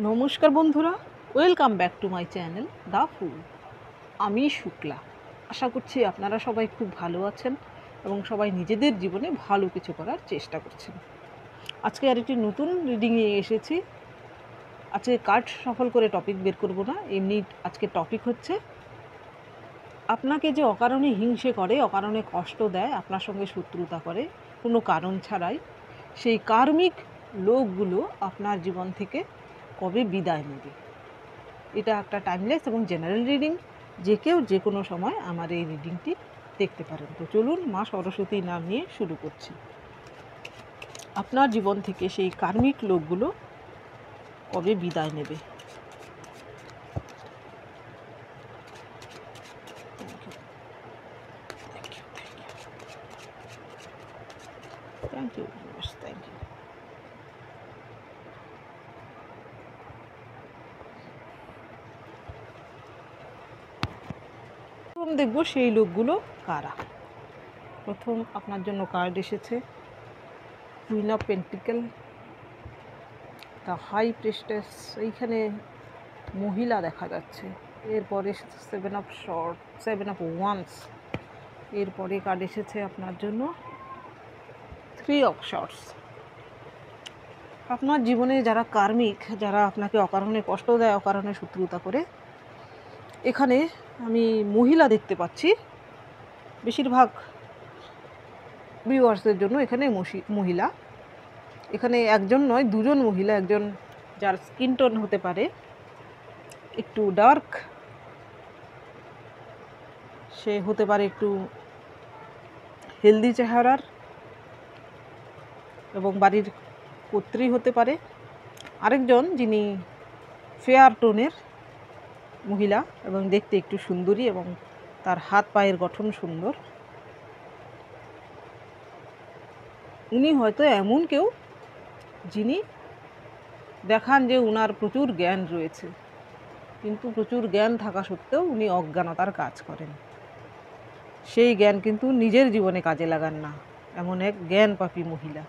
নমস্কার বন্ধুরা, welcome back to my channel the full. আমি শুক্লা। আশা করছি আপনারা সবাই খুব ভালো আছেন এবং সবাই নিজেদের জীবনে ভালো কিছু করার চেষ্টা করছেন। আজকে আরেকটি নতুন রিডিং নিয়ে এসেছি। আজকে কার্ড সফল করে টপিক বের করব না, এমনি আজকে টপিক হচ্ছে আপনাকে যে অকারণে হিংসে করে, অকারণে কষ্ট দেয়, আপনার সঙ্গে শত্রুতা করে কোনো কারণ ছাড়াই, সেই কার্মিক লোকগুলো আপনার জীবন থেকে কবে বিদায় নেবে। এটা একটা টাইমলেস এবং জেনারেল রিডিং, যে কেউ যে কোনো সময় আমার এই রিডিংটি দেখতে পারেন। তো চলুন মা সরস্বতীর নাম নিয়ে শুরু করছি। আপনার জীবন থেকে সেই কার্মিক লোকগুলো কবে বিদায় নেবে। Thank you, thank you. প্রথম দেখব সেই লোকগুলো কারা। প্রথম আপনার জন্য কার্ড এসেছে queen of pentacle, the high priestess. এইখানে মহিলা দেখা যাচ্ছে। এরপরে এসেছে সেভেন অফ ওয়ান্স। এরপরে কার্ড এসেছে আপনার জন্য থ্রি অফ শর্টস। আপনার জীবনে যারা কার্মিক, যারা আপনাকে অকারণে কষ্ট দেয়, অকারণে শত্রুতা করে, এখানে আমি মহিলা দেখতে পাচ্ছি। বেশিরভাগ ভিউয়ার্সদের জন্য এখানে মহিলা। এখানে একজন নয়, দুজন মহিলা। একজন যার স্কিন টোন হতে পারে একটু ডার্ক, সে হতে পারে একটু হেলদি চেহারার এবং বাড়ির কর্ত্রী হতে পারে। আরেকজন যিনি ফেয়ার টোনের মহিলা এবং দেখতে একটু সুন্দরী এবং তার হাত পায়ের গঠন সুন্দর। উনি হয়তো এমন কেউ যিনি দেখান যে উনার প্রচুর জ্ঞান রয়েছে, কিন্তু প্রচুর জ্ঞান থাকা সত্ত্বেও উনি অজ্ঞানতার কাজ করেন। সেই জ্ঞান কিন্তু নিজের জীবনে কাজে লাগান না, এমন এক জ্ঞান পাপী মহিলা।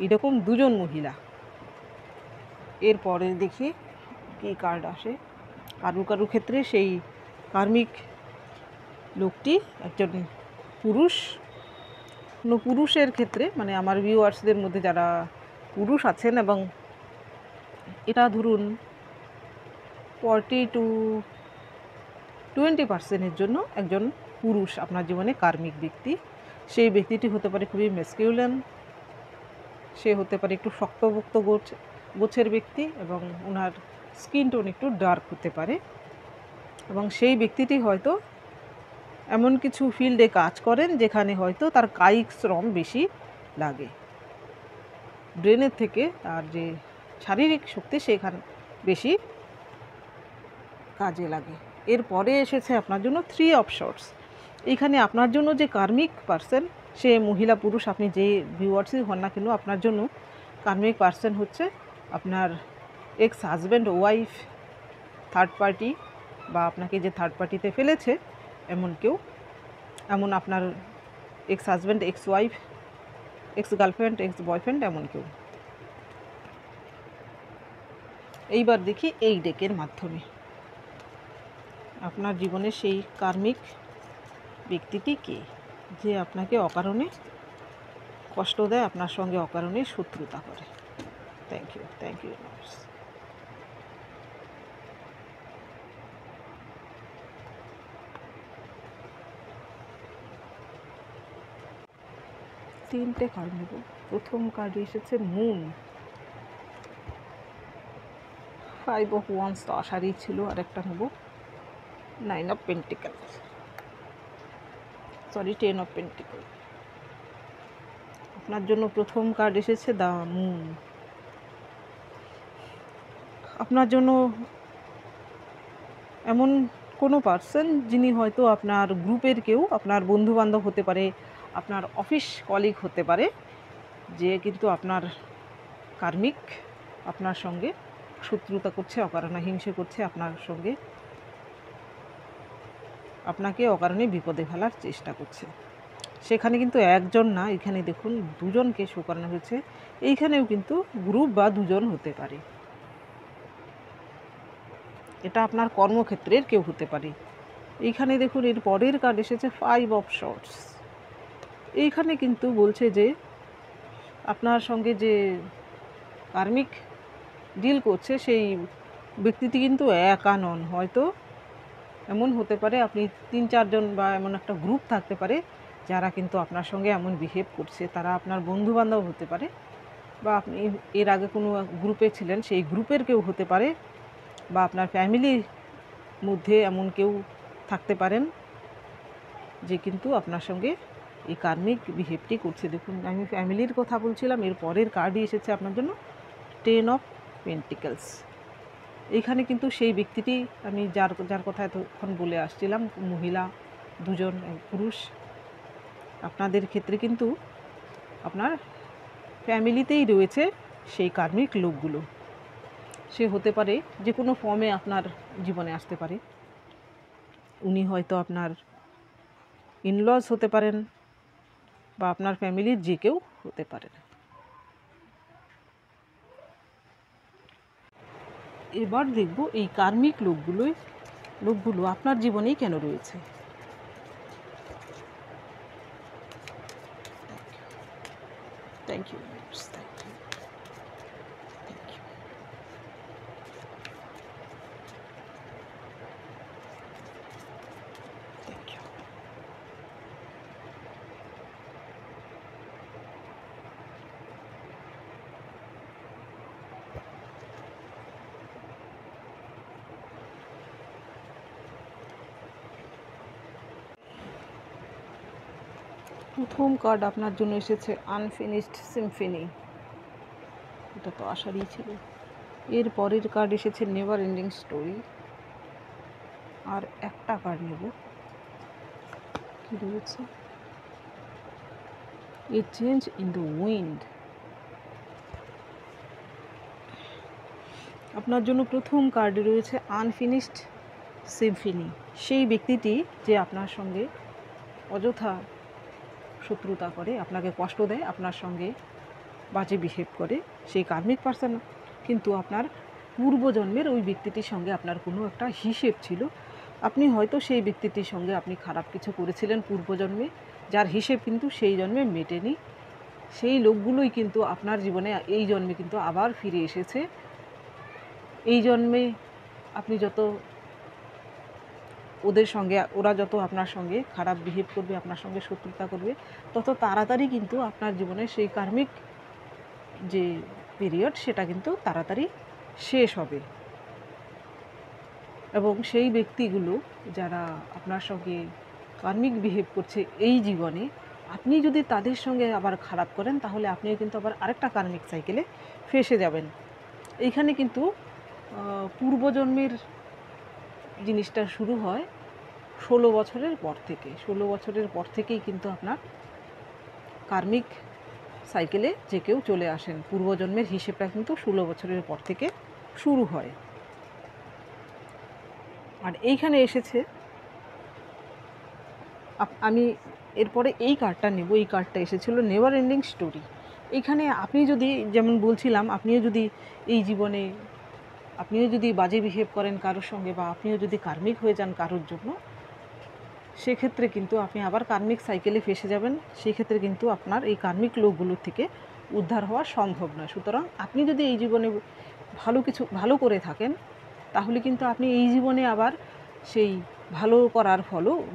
এরকম দুজন মহিলা। এরপরে দেখি কী কার্ড আসে। কারু কারু ক্ষেত্রে সেই কার্মিক লোকটি একজন পুরুষ। কোনো পুরুষের ক্ষেত্রে, মানে আমার ভিউয়ার্সদের মধ্যে যারা পুরুষ আছেন, এবং এটা ধরুন 40 to 20% জন্য একজন পুরুষ আপনার জীবনে কার্মিক ব্যক্তি। সেই ব্যক্তিটি হতে পারে খুবই ম্যাসকিউলান, সে হতে পারে একটু শক্তপোক্ত গোছের ব্যক্তি এবং ওনার স্কিন টোন একটু ডার্ক হতে পারে। এবং সেই ব্যক্তিটি হয়তো এমন কিছু ফিল্ডে কাজ করেন যেখানে হয়তো তার কায়িক শ্রম বেশি লাগে, ব্রেনের থেকে তার যে শারীরিক শক্তি সেখানে বেশি কাজে লাগে। এরপরে এসেছে আপনার জন্য থ্রি অফ শর্টস। এইখানে আপনার জন্য যে কার্মিক পার্সন, সে মহিলা পুরুষ আপনি যে ভিউয়ার্সই হন না কেন, আপনার জন্য কার্মিক পার্সন হচ্ছে আপনার ex husband, wife, third party, বা আপনাকে যে থার্ড পার্টিতে ফেলেছে এমন কেউ, এমন আপনার ex husband, ex wife, ex girlfriend, ex boyfriend, এমন কেউ। এইবার দেখি এই ডেকের মাধ্যমে আপনার জীবনে সেই কার্মিক ব্যক্তিটি কে, যে আপনাকে অকারণে কষ্ট দেয়, আপনার সঙ্গে অকারণে শত্রুতা করে। Thank you, thank you. তিনটে কার্ড নেব। প্রথম কার্ড এসেছে মুন। ফাইভ অফ ওয়ান্স তো আসারই ছিল। আরেকটা নেব nine of pentacle, sorry 10 of pentacle. আপনার জন্য প্রথম কার্ড এসেছে দ্য মুন। আপনার জন্য এমন কোনো পার্সন যিনি হয়তো আপনার গ্রুপের কেউ, আপনার বন্ধুবান্ধব হতে পারে, আপনার অফিস কলিগ হতে পারে, যে কিন্তু আপনার কার্মিক, আপনার সঙ্গে শত্রুতা করছে, অকারণে হিংসে করছে আপনার সঙ্গে, আপনাকে অকারণে বিপদে ফেলার চেষ্টা করছে। সেখানে কিন্তু একজন না, এখানে দেখুন দুজনকে শো করানো হয়েছে। এইখানেও কিন্তু গ্রুপ বা দুজন হতে পারে। এটা আপনার কর্মক্ষেত্রের কেউ হতে পারে। এইখানে দেখুন এর পরের কার্ড এসেছে 5 অফ শর্টস। এইখানে কিন্তু বলছে যে আপনার সঙ্গে যে কার্মিক ডিল করছে সেই ব্যক্তিটি কিন্তু একা নন। হয়তো এমন হতে পারে আপনি 3-4 জন বা এমন একটা গ্রুপ থাকতে পারে যারা কিন্তু আপনার সঙ্গে এমন বিহেভ করছে। তারা আপনার বন্ধুবান্ধব হতে পারে, বা আপনি এর আগে কোনো গ্রুপে ছিলেন সেই গ্রুপের কেউ হতে পারে, বা আপনার ফ্যামিলির মধ্যে এমন কেউ থাকতে পারেন যে কিন্তু আপনার সঙ্গে এই কার্মিক বিহেভটি করছে। দেখুন আমি ফ্যামিলির কথা বলছিলাম, এর পরের কার্ডই এসেছে আপনার জন্য 10 অফ পেন্টিকলস। এইখানে কিন্তু সেই ব্যক্তিটি আমি যার কথা এতক্ষণ বলে আসছিলাম, মহিলা দুজন পুরুষ, আপনাদের ক্ষেত্রে কিন্তু আপনার ফ্যামিলিতেই রয়েছে সেই কার্মিক লোকগুলো। সে হতে পারে যে কোনো ফর্মে আপনার জীবনে আসতে পারে। উনি হয়তো আপনার ইনলস হতে পারেন, বা আপনার ফ্যামিলির যে কেউ হতে পারেন। এবার দেখব এই কার্মিক লোকগুলো আপনার জীবনেই কেন রয়েছে। Thank you. প্রথম কার্ড আপনার জন্য এসেছে আনফিনিশড সিম্ফনি। এটা তো আশারই ছিল। এর পরের কার্ড এসেছে নেভার এন্ডিং স্টোরি। আর একটা কার্ড নেব, কি রয়েছে, এ চেঞ্জ ইন দ্য উইন্ড। আপনার জন্য প্রথম কার্ডে রয়েছে আনফিনিশড সিম্ফনি। সেই ব্যক্তিটি যে আপনার সঙ্গে অযথা শত্রুতা করে, আপনাকে কষ্ট দেয়, আপনার সঙ্গে বাজে বিহেভ করে, সেই কার্মিক পার্সন কিন্তু আপনার পূর্বজন্মের ওই ব্যক্তিটির সঙ্গে আপনার কোনো একটা হিসেব ছিল। আপনি হয়তো সেই ব্যক্তিটির সঙ্গে আপনি খারাপ কিছু করেছিলেন পূর্বজন্মে, যার হিসেব কিন্তু সেই জন্মে মেটেনি। সেই লোকগুলোই কিন্তু আপনার জীবনে এই জন্মে কিন্তু আবার ফিরে এসেছে। এই জন্মে আপনি যত ওরা যত আপনার সঙ্গে খারাপ বিহেভ করবে, আপনার সঙ্গে শত্রুতা করবে, তত তাড়াতাড়ি কিন্তু আপনার জীবনে সেই কার্মিক যে পিরিয়ড সেটা কিন্তু তাড়াতাড়ি শেষ হবে। এবং সেই ব্যক্তিগুলো যারা আপনার সঙ্গে কার্মিক বিহেভ করছে এই জীবনে, আপনি যদি তাদের সঙ্গে আবার খারাপ করেন তাহলে আপনিও কিন্তু আবার আরেকটা কার্মিক সাইকেলে ফেসে যাবেন। এইখানে কিন্তু পূর্বজন্মের জিনিসটা শুরু হয় 16 বছরের পর থেকে। 16 বছরের পর থেকেই কিন্তু আপনার কার্মিক সাইকেলে যে কেউ চলে আসেন। পূর্বজন্মের হিসেবটা কিন্তু 16 বছরের পর থেকে শুরু হয়। আর এইখানে এসেছে, আমি এরপরে এই কার্ডটা নেব। এই কার্ডটা এসেছিল নেভার এন্ডিং স্টোরি। এইখানে আপনি যদি, যেমন বলছিলাম, আপনিও যদি বাজে বিহেভ করেন কারোর সঙ্গে, বা আপনিও যদি কার্মিক হয়ে যান কারোর জন্য, সেক্ষেত্রে কিন্তু আপনি আবার কার্মিক সাইকেলে ফেসে যাবেন। সেক্ষেত্রে কিন্তু আপনার এই কার্মিক লোকগুলোর থেকে উদ্ধার হওয়া সম্ভব নয়। সুতরাং আপনি যদি এই জীবনে ভালো করে থাকেন, তাহলে কিন্তু আপনি এই জীবনে আবার সেই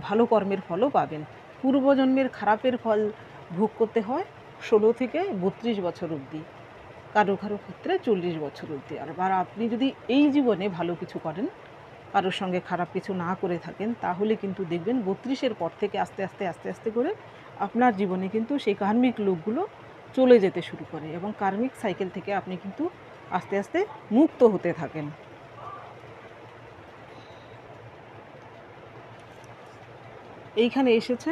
ভালো কর্মের ফলও পাবেন। পূর্বজন্মের খারাপের ফল ভোগ করতে হয় 16 থেকে 32 বছর অবধি, কারো ক্ষেত্রে 40 বছর অবধি। আর আপনি যদি এই জীবনে ভালো কিছু করেন, কারোর সঙ্গে খারাপ কিছু না করে থাকেন, তাহলে কিন্তু দেখবেন 32-এর পর থেকে আস্তে আস্তে করে আপনার জীবনে কিন্তু সেই কার্মিক লোকগুলো চলে যেতে শুরু করে, এবং কার্মিক সাইকেল থেকে আপনি কিন্তু আস্তে আস্তে মুক্ত হতে থাকেন। এইখানে এসেছে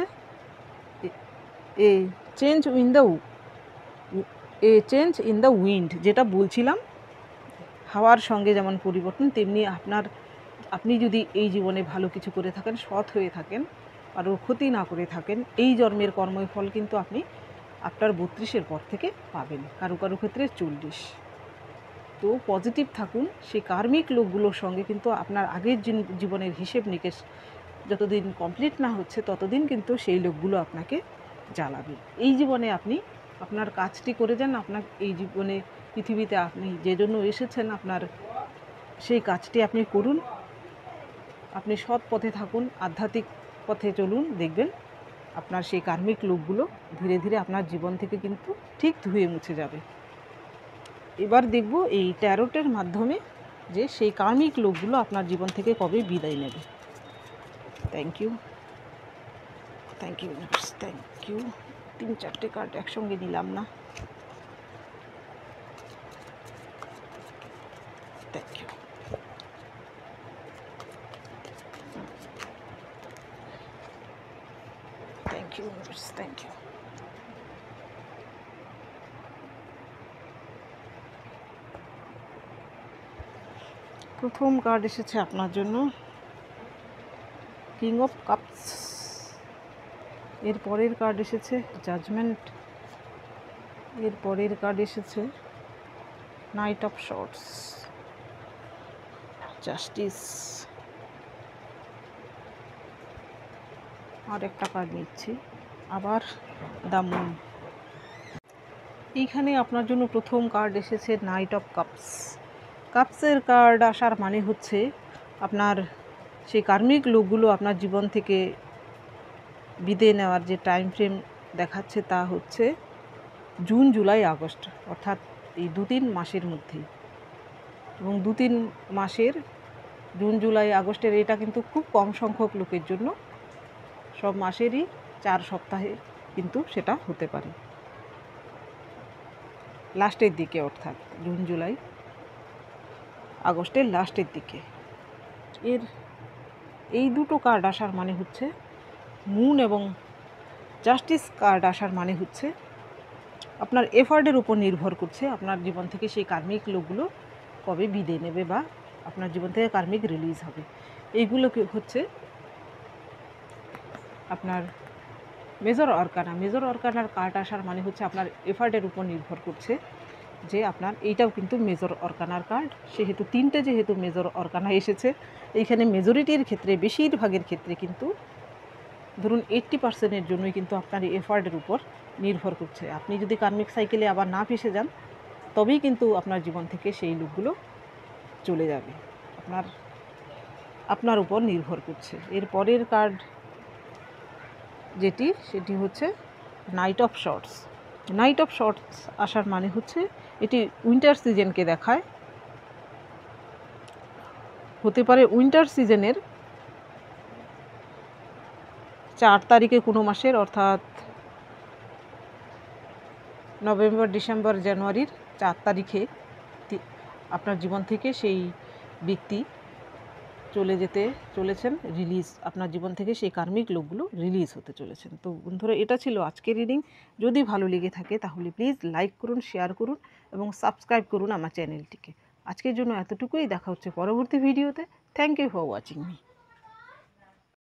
এ চেঞ্জ ইন দ্য উইন্ড। যেটা বলছিলাম, হাওয়ার সঙ্গে যেমন পরিবর্তন, তেমনি আপনি যদি এই জীবনে ভালো কিছু করে থাকেন, সৎ হয়ে থাকেন, কারো ক্ষতি না করে থাকেন, এই জন্মের কর্মের ফল কিন্তু আপনি আপনার 32-এর পর থেকে পাবেন, কারো ক্ষেত্রে 40। তো পজিটিভ থাকুন। সেই কার্মিক লোকগুলোর সঙ্গে কিন্তু আপনার আগের জীবনের হিসেব নিকেশ যতদিন কমপ্লিট না হচ্ছে ততদিন কিন্তু সেই লোকগুলো আপনাকে জ্বালাবে। এই জীবনে আপনি আপনার কাজটি করে যান। আপনার এই জীবনে পৃথিবীতে আপনি যে জন্য এসেছেন আপনার সেই কাজটি আপনি করুন। আপনি সৎ পথে থাকুন, আধ্যাত্মিক পথে চলুন, দেখবেন আপনার সেই কার্মিক লোকগুলো ধীরে ধীরে আপনার জীবন থেকে কিন্তু ঠিক ধুয়ে মুছে যাবে। এবার দেখব এই ট্যারোটের মাধ্যমে যে সেই কার্মিক লোকগুলো আপনার জীবন থেকে কবে বিদায় নেবে। Thank you, thank you universe, thank you. 3-4টে কার্ড একসঙ্গে নিলাম না। Thank you. Thank you universe, thank you. প্রথম কার্ড এসেছে আপনার জন্য কিং অফ কাপস। এর পরের কার্ড এসেছে জাজমেন্ট। এর পরের কার্ড এসেছে নাইট অফ শর্টস, জাস্টিস। আর একটা কার্ড নিচ্ছি, আবার দ্য মুন। এইখানে আপনার জন্য প্রথম কার্ড এসেছে নাইট অফ কাপস। কাপসের কার্ড আসার মানে হচ্ছে আপনার সেই কার্মিক লোকগুলো আপনার জীবন থেকে বিদায় নেওয়ার যে টাইম ফ্রেম দেখাচ্ছে তা হচ্ছে জুন, জুলাই, আগস্ট, অর্থাৎ এই 2-3 মাসের মধ্যেই। এবং 2-3 মাসের জুন, জুলাই, আগস্টের এটা কিন্তু খুব কম সংখ্যক লোকের জন্য। সব মাসেরই 4 সপ্তাহে কিন্তু সেটা হতে পারে, লাস্টের দিকে, অর্থাৎ জুন, জুলাই, আগস্টের লাস্টের দিকে। এর এই দুটো কার্ড আসার মানে হচ্ছে মুন এবং জাস্টিস কার্ড আসার মানে হচ্ছে আপনার এফার্টের উপর নির্ভর করছে আপনার জীবন থেকে সেই কার্মিক লোকগুলো কবে বিদায় নেবে বা আপনার জীবন থেকে কার্মিক রিলিজ হবে। এইগুলো হচ্ছে আপনার মেজর অর্কানা। মেজর অর্কানার কার্ড আসার মানে হচ্ছে আপনার এফার্টের উপর নির্ভর করছে যে আপনার এইটাও কিন্তু মেজর অর্কানার কার্ড। সেহেতু 3টে যেহেতু মেজর অর্কানা এসেছে, এইখানে মেজরিটির ক্ষেত্রে, বেশিরভাগের ক্ষেত্রে কিন্তু ধরুন 80%-এর জন্যই কিন্তু আপনার এফার্টের উপর নির্ভর করছে। আপনি যদি কার্মিক সাইকেলে আবার না ফেসে যান তবেই কিন্তু আপনার জীবন থেকে সেই লোকগুলো চলে যাবে। আপনার উপর নির্ভর করছে। এর পরের কার্ড যেটি, সেটি হচ্ছে night of swords. Night of swords আসার মানে হচ্ছে এটি উইন্টার সিজনকে দেখায়। হতে পারে উইন্টার সিজনের 4 তারিখে কোনো মাসের, অর্থাৎ নভেম্বর, ডিসেম্বর, জানুয়ারির 4 তারিখে আপনার জীবন থেকে সেই ব্যক্তি চলে যেতে চলেছেন, রিলিজ, আপনার জীবন থেকে সেই কার্মিক লোকগুলো রিলিজ হতে চলেছেন। তো বন্ধুরা, এটা ছিল আজকের রিডিং। যদি ভালো লেগে থাকে তাহলে প্লিজ লাইক করুন, শেয়ার করুন এবং সাবস্ক্রাইব করুন আমার চ্যানেলটিকে। আজকের জন্য এতটুকুই। দেখা হচ্ছে পরবর্তী ভিডিওতে। Thank you for watching me.